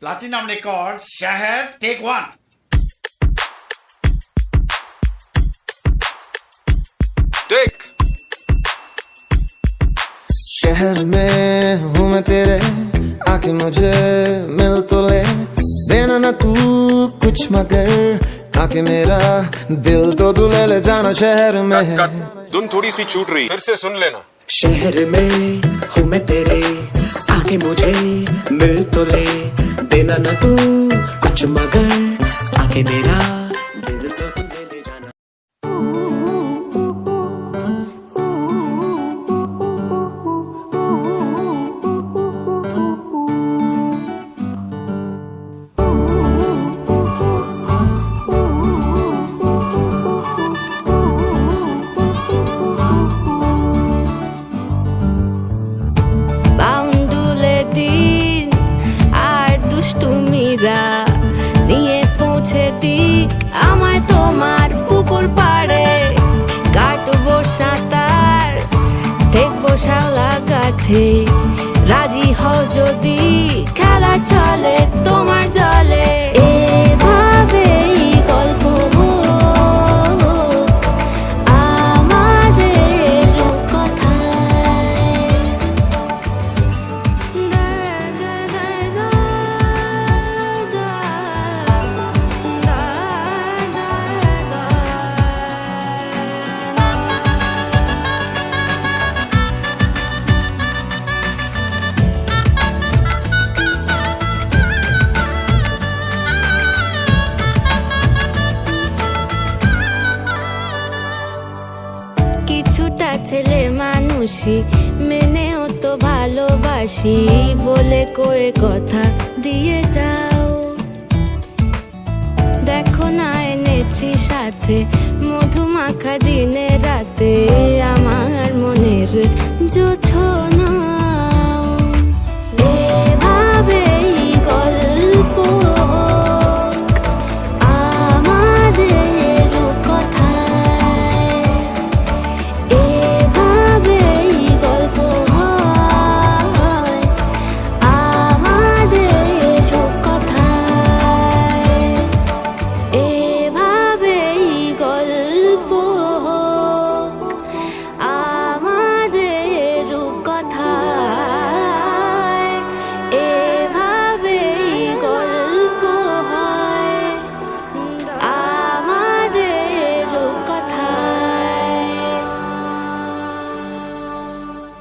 Platinum Records, Shahar, take one. Take. शहर में हूँ मैं तेरे, आके मुझे मिल तो ले, देना ना तू कुछ मगर आके मेरा दिल तो तू ले जाना। शहर में कट। धुन थोड़ी सी छूट रही, फिर से सुन लेना। शहर में हूँ मैं तेरे, आके मुझे मिल तो ले, देना ना तू कुछ मगर आके मेरा दिल तो तू ले जाना। নিয়ে পৌঁছে দিক আমায় তোমার পুকুর পাড়ে, কাটবো সাঁতার দেখবো শাওলা গাছে, রাজি হও যদি খেলা চলে তোমার জলে। এভাবেই গল্প আমাদের কথায়। কিছুটা ছেলে মানুষই মেনেও তো ভালোবাসি, বলে কয়ে কথা দিয়ে যাও। দেখো না এনেছি সাথে মধুমাখা দিনে রাতে, আমার মনের জোছনা।